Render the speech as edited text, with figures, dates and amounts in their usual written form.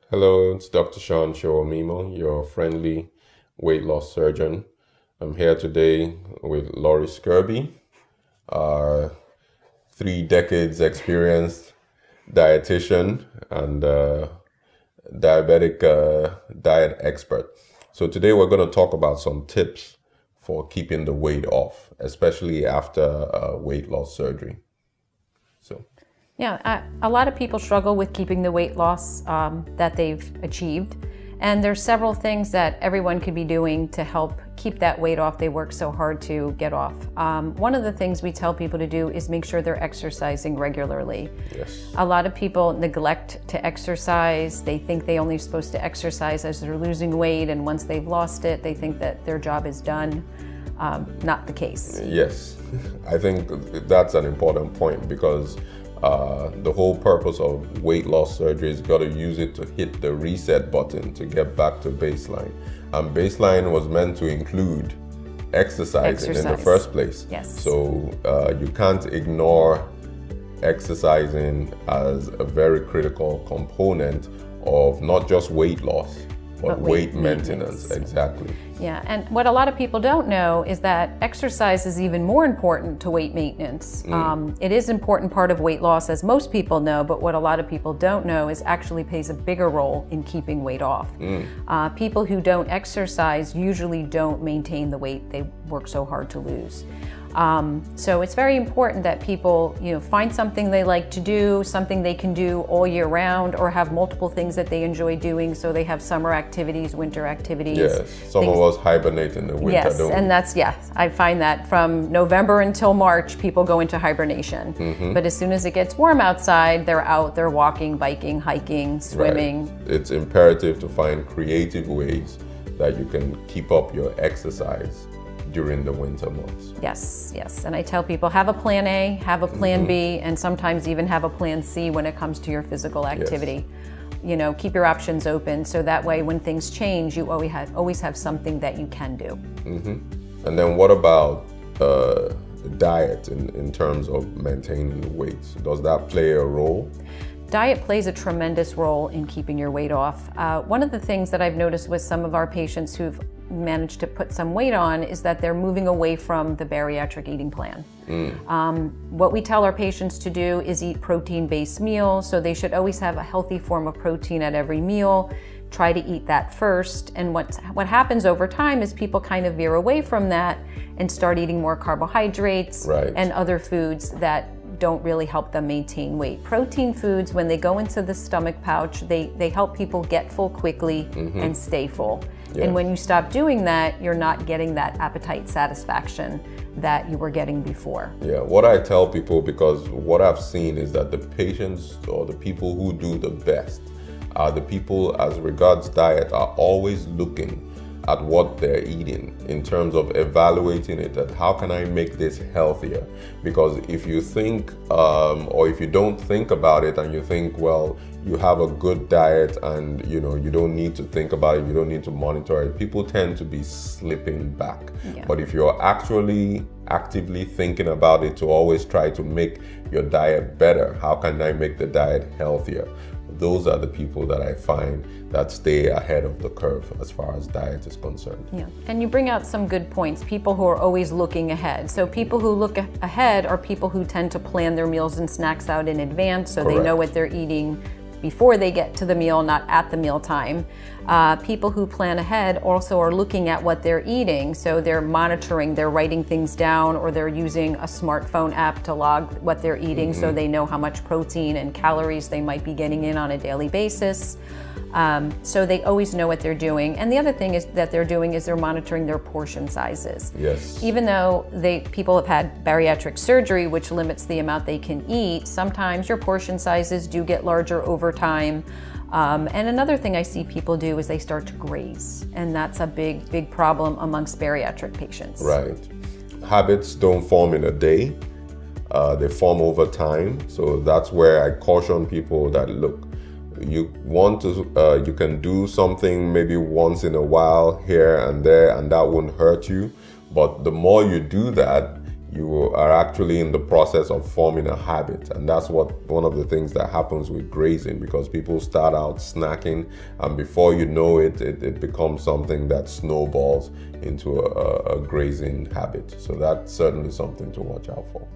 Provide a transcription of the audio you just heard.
Hello, it's Dr. Sean Showamimo, your friendly weight loss surgeon. I'm here today with Laurie Skurbe, our 3 decades experienced dietitian and diabetic diet expert. So today we're going to talk about some tips for keeping the weight off, especially after weight loss surgery. So. Yeah, a lot of people struggle with keeping the weight loss that they've achieved. And there's several things that everyone could be doing to help keep that weight off they work so hard to get off. One of the things we tell people to do is make sure they're exercising regularly. Yes. A lot of people neglect to exercise. They think they only supposed to exercise as they're losing weight, and once they've lost it, they think that their job is done. Not the case. Yes, I think that's an important point because the whole purpose of weight loss surgery is got to use it to hit the reset button to get back to baseline. And baseline was meant to include exercising in the first place. Yes. So you can't ignore exercising as a very critical component of not just weight loss, but weight maintenance. Exactly. Yeah, and what a lot of people don't know is that exercise is even more important to weight maintenance. It is an important part of weight loss, as most people know, but what a lot of people don't know is actually plays a bigger role in keeping weight off. People who don't exercise usually don't maintain the weight they work so hard to lose. So it's very important that people, find something they like to do, something they can do all year round, or have multiple things that they enjoy doing. So they have summer activities, winter activities. Yes, some of us hibernate in the winter, yes, don't we? and I find that from November until March, people go into hibernation. But as soon as it gets warm outside, they're out, they're walking, biking, hiking, swimming. Right. It's imperative to find creative ways that you can keep up your exercise during the winter months. Yes, yes. And I tell people, have a plan A, have a plan B, and sometimes even have a plan C when it comes to your physical activity. Yes. Keep your options open so that way when things change, you always have something that you can do. And then what about diet in terms of maintaining the weight? Does that play a role? Diet plays a tremendous role in keeping your weight off. One of the things that I've noticed with some of our patients who've managed to put some weight on is that they're moving away from the bariatric eating plan. What we tell our patients to do is eat protein-based meals, so they should always have a healthy form of protein at every meal. Try to eat that first, and what happens over time is people kind of veer away from that and start eating more carbohydrates and other foods that don't really help them maintain weight. Protein foods, when they go into the stomach pouch, they help people get full quickly and stay full. Yeah. And when you stop doing that, you're not getting that appetite satisfaction that you were getting before. Yeah, what I tell people, because what I've seen is that the patients or the people who do the best are the people, as regards diet, are always looking at what they're eating in terms of evaluating it, that how can I make this healthier? Because if you think, or if you don't think about it and you think, well, you have a good diet and you don't need to think about it, you don't need to monitor it, people tend to be slipping back. Yeah. But if you're actually actively thinking about it to always try to make your diet better, how can I make the diet healthier? Those are the people that I find that stay ahead of the curve as far as diet is concerned. Yeah, and you bring out some good points. People who are always looking ahead. So people who look ahead are people who tend to plan their meals and snacks out in advance, so Correct. They know what they're eating before they get to the meal, not at the meal time. People who plan ahead also are looking at what they're eating, so they're monitoring, they're writing things down, or they're using a smartphone app to log what they're eating so they know how much protein and calories they might be getting in on a daily basis. So they always know what they're doing. And the other thing is that they're doing is they're monitoring their portion sizes. Yes. Even though people have had bariatric surgery, which limits the amount they can eat, sometimes your portion sizes do get larger over time. And another thing I see people do is they start to graze, and that's a big problem amongst bariatric patients. Right. Habits don't form in a day. They form over time. So that's where I caution people that, look, you can do something maybe once in a while here and there, and that won't hurt you. But the more you do that, you are actually in the process of forming a habit. And that's one of the things that happens with grazing, because people start out snacking, and before you know it, it becomes something that snowballs into a grazing habit. So that's certainly something to watch out for.